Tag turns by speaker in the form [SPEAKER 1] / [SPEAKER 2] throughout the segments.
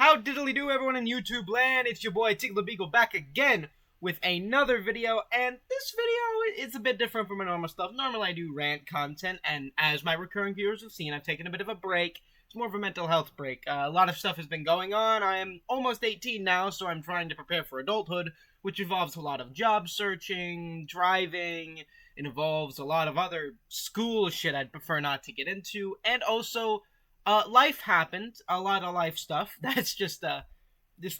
[SPEAKER 1] How diddly do everyone in YouTube land? It's your boy Tickle the Beagle back again with another video, and this video is a bit different from my normal stuff. Normally I do rant content, and as my recurring viewers have seen, I've taken a bit of a break. It's more of a mental health break. A lot of stuff has been going on. I am almost 18 now, so I'm trying to prepare for adulthood, which involves a lot of job searching, driving. It involves a lot of other school shit I'd prefer not to get into, and also life happened, a lot of life stuff. That's just a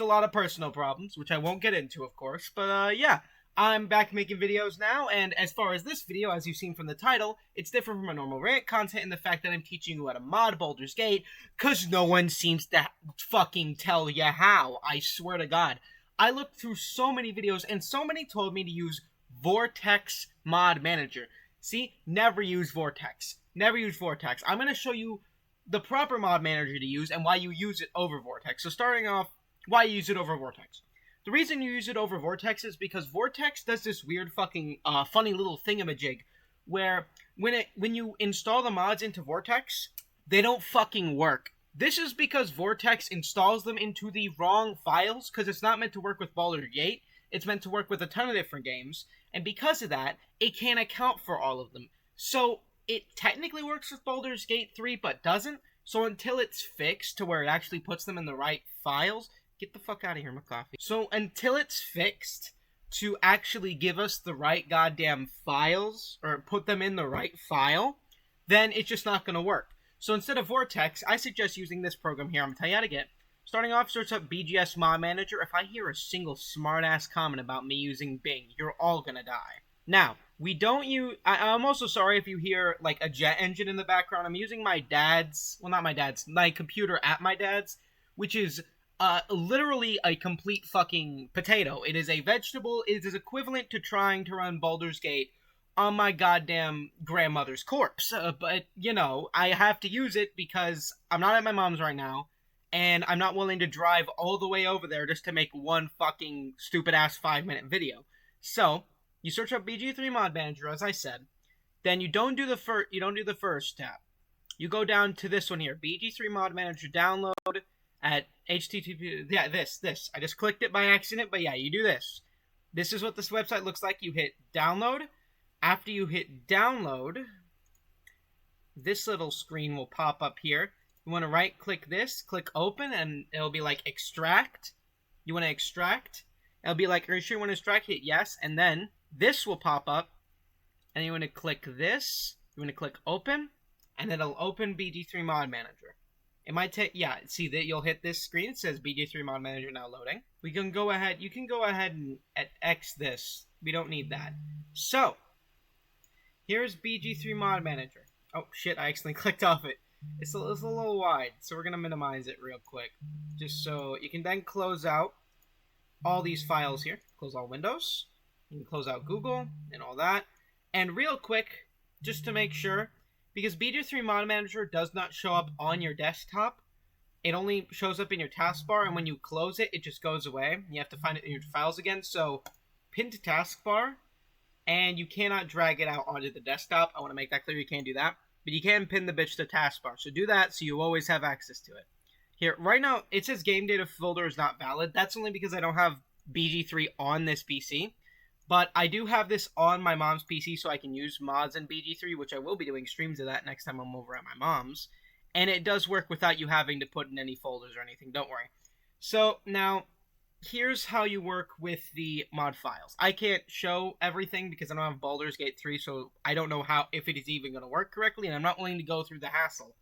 [SPEAKER 1] lot of personal problems, which I won't get into, of course. But yeah, I'm back making videos now, and as far as this video, as you've seen from the title, it's different from my normal rant content in the fact that I'm teaching you how to mod Baldur's Gate, cause no one seems to fucking tell you how. I swear to God. I looked through so many videos, and so many told me to use Vortex Mod Manager. See? Never use Vortex. Never use Vortex. I'm gonna show you the proper mod manager to use and why you use it over Vortex. So starting off, why you use it over Vortex. The reason you use it over Vortex is because Vortex does this weird fucking funny little thingamajig where when you install the mods into Vortex, they don't fucking work. This is because Vortex installs them into the wrong files because it's not meant to work with Baldur's Gate. It's meant to work with a ton of different games, and because of that, it can't account for all of them. So it technically works with Baldur's Gate 3, but doesn't. So until it's fixed to where it actually puts them in the right files... Get the fuck out of here, McCoffee. So until it's fixed to actually give us the right goddamn files, or put them in the right file, then it's just not going to work. So instead of Vortex, I suggest using this program here. I'm going to tell you how to get. Starting off, search up BGS Mod Manager. If I hear a single smart-ass comment about me using Bing, you're all going to die. Now, we don't use... I'm also sorry if you hear, like, a jet engine in the background. I'm using my dad's... Well, not my dad's. My computer at my dad's, which is literally a complete fucking potato. It is a vegetable. It is equivalent to trying to run Baldur's Gate on my goddamn grandmother's corpse. But, you know, I have to use it because I'm not at my mom's right now, and I'm not willing to drive all the way over there just to make one fucking stupid-ass 5-minute video. So... you search up BG3 Mod Manager, as I said. Then you don't do the first step. You go down to this one here, BG3 Mod Manager download at HTTP. Yeah, this. I just clicked it by accident, but yeah, you do this. This is what this website looks like. You hit download. After you hit download, this little screen will pop up here. You want to right-click this, click open, and it'll be like extract. You want to extract. It'll be like, are you sure you want to extract? Hit yes, and then this will pop up, and you want to click this, you want to click open, and it'll open BG3 Mod Manager. It might take, yeah, see that you'll hit this screen, it says BG3 Mod Manager now loading. You can go ahead and X this. We don't need that. So, here's BG3 Mod Manager. Oh shit, I accidentally clicked off it. It's a little wide, so we're going to minimize it real quick. Just so you can then close out all these files here. Close all windows. You can close out Google and all that. And real quick, just to make sure, because BG3 Mod Manager does not show up on your desktop, it only shows up in your taskbar, and when you close it, it just goes away. You have to find it in your files again. So, pin to taskbar, and you cannot drag it out onto the desktop. I want to make that clear, you can't do that. But you can pin the bitch to taskbar. So do that so you always have access to it. Here, right now, it says game data folder is not valid. That's only because I don't have BG3 on this PC. But I do have this on my mom's PC, so I can use mods in BG3, which I will be doing streams of that next time I'm over at my mom's. And it does work without you having to put in any folders or anything, don't worry. So, now, here's how you work with the mod files. I can't show everything because I don't have Baldur's Gate 3, so I don't know if it is even going to work correctly, and I'm not willing to go through the hassle.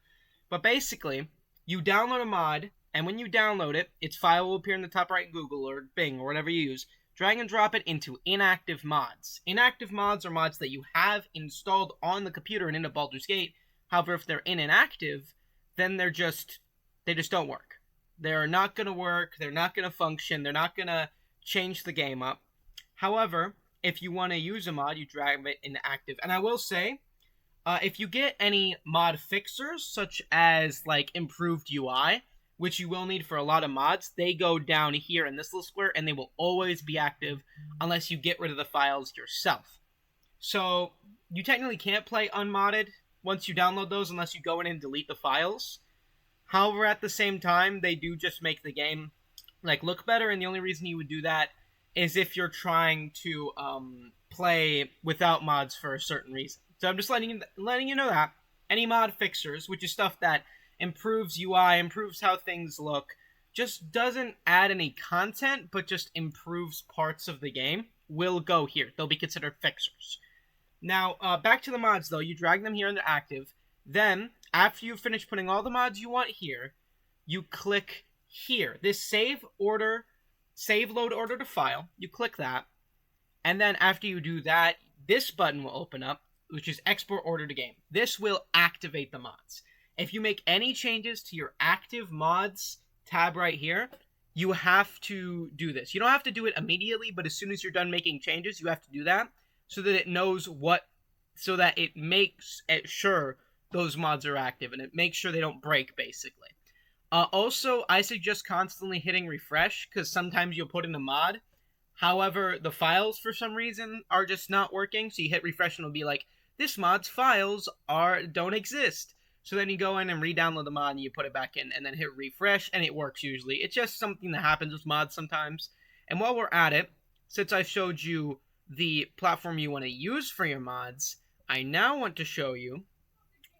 [SPEAKER 1] But basically, you download a mod, and when you download it, its file will appear in the top right in Google or Bing or whatever you use. Drag and drop it into inactive mods. Inactive mods are mods that you have installed on the computer and into Baldur's Gate. However, if they're inactive, then they just don't work. They're not going to work, they're not going to function, they're not going to change the game up. However, if you want to use a mod, you drag it into active. And I will say, if you get any mod fixers, such as like improved UI, which you will need for a lot of mods, they go down here in this little square, and they will always be active unless you get rid of the files yourself. So, you technically can't play unmodded once you download those unless you go in and delete the files. However, at the same time, they do just make the game like look better, and the only reason you would do that is if you're trying to play without mods for a certain reason. So I'm just letting you know that any mod fixers, which is stuff that improves UI, improves how things look, just doesn't add any content, but just improves parts of the game, will go here. They'll be considered fixers. Now, back to the mods, though. You drag them here into active. Then, after you finish putting all the mods you want here, you click here. This save load order to file. You click that. And then after you do that, this button will open up, which is export order to game. This will activate the mods. If you make any changes to your active mods tab right here, you have to do this. You don't have to do it immediately, but as soon as you're done making changes, you have to do that so that it knows so that it makes it sure those mods are active and it makes sure they don't break, basically. Also, I suggest constantly hitting refresh because sometimes you'll put in a mod. However, the files for some reason are just not working, so you hit refresh and it'll be like, this mod's files don't exist. So then you go in and re-download the mod and you put it back in and then hit refresh and it works usually. It's just something that happens with mods sometimes. And while we're at it, since I showed you the platform you want to use for your mods, I now want to show you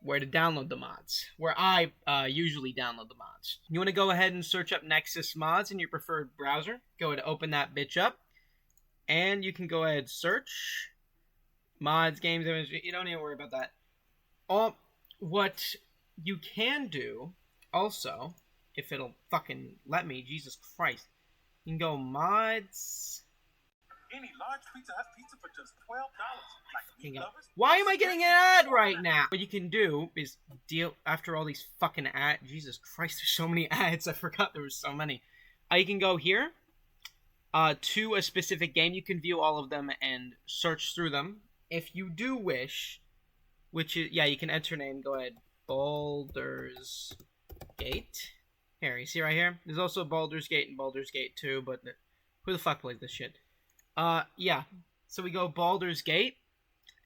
[SPEAKER 1] where to download the mods, where I usually download the mods. You want to go ahead and search up Nexus mods in your preferred browser. Go ahead and open that bitch up. And you can go ahead and search mods, games, images. You don't need to worry about that. What you can do, also, if it'll fucking let me, Jesus Christ, you can go mods.
[SPEAKER 2] Any large Pizza Hut pizza for just $12.
[SPEAKER 1] Why am I getting an ad right now? What you can do is deal after all these fucking ads. Jesus Christ, there's so many ads. I forgot there were so many. You can go here to a specific game. You can view all of them and search through them. If you do wish, which is, yeah, you can enter name. Go ahead. Baldur's Gate. Here, you see right here? There's also Baldur's Gate and Baldur's Gate 2, but who the fuck plays this shit? Yeah. So we go Baldur's Gate.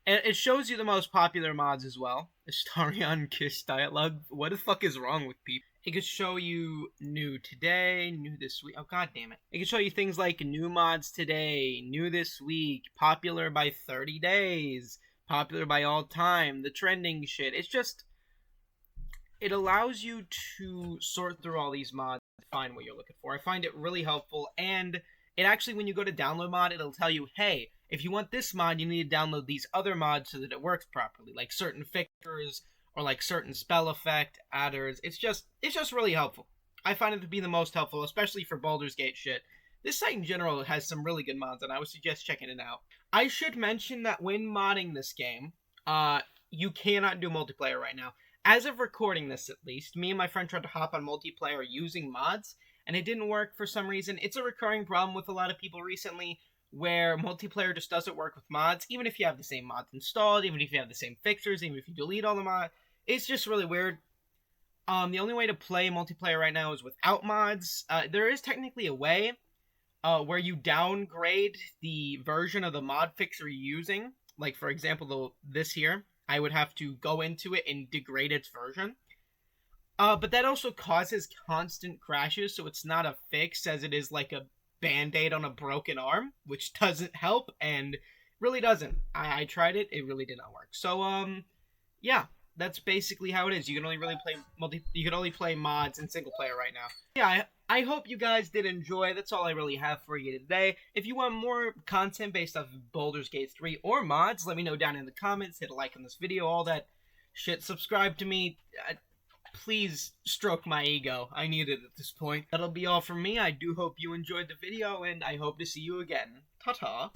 [SPEAKER 1] And it shows you the most popular mods as well. Astarion Kiss Dialogue. What the fuck is wrong with people? It could show you new today, new this week. Oh, god damn it. It could show you things like new mods today, new this week, popular by 30 days, popular by all time, the trending shit. It's just, it allows you to sort through all these mods and find what you're looking for. I find it really helpful, and it actually, when you go to download mod, it'll tell you, hey, if you want this mod, you need to download these other mods so that it works properly, like certain fixtures or like certain spell effect adders. It's just really helpful. I find it to be the most helpful, especially for Baldur's Gate shit. This site in general has some really good mods, and I would suggest checking it out. I should mention that when modding this game, you cannot do multiplayer right now. As of recording this, at least, me and my friend tried to hop on multiplayer using mods, and it didn't work for some reason. It's a recurring problem with a lot of people recently, where multiplayer just doesn't work with mods, even if you have the same mods installed, even if you have the same fixtures, even if you delete all the mods. It's just really weird. The only way to play multiplayer right now is without mods. There is technically a way where you downgrade the version of the mod fixer you're using. Like, for example, this here. I would have to go into it and degrade its version. But that also causes constant crashes, so it's not a fix as it is like a band-aid on a broken arm, which doesn't help, and really doesn't. I tried it, it really did not work. So, yeah, that's basically how it is. You can only really play mods in single player right now. Yeah, I hope you guys did enjoy. That's all I really have for you today. If you want more content based off of Baldur's Gate 3 or mods, let me know down in the comments. Hit a like on this video, all that shit. Subscribe to me. Please stroke my ego. I need it at this point. That'll be all from me. I do hope you enjoyed the video, and I hope to see you again. Ta-ta.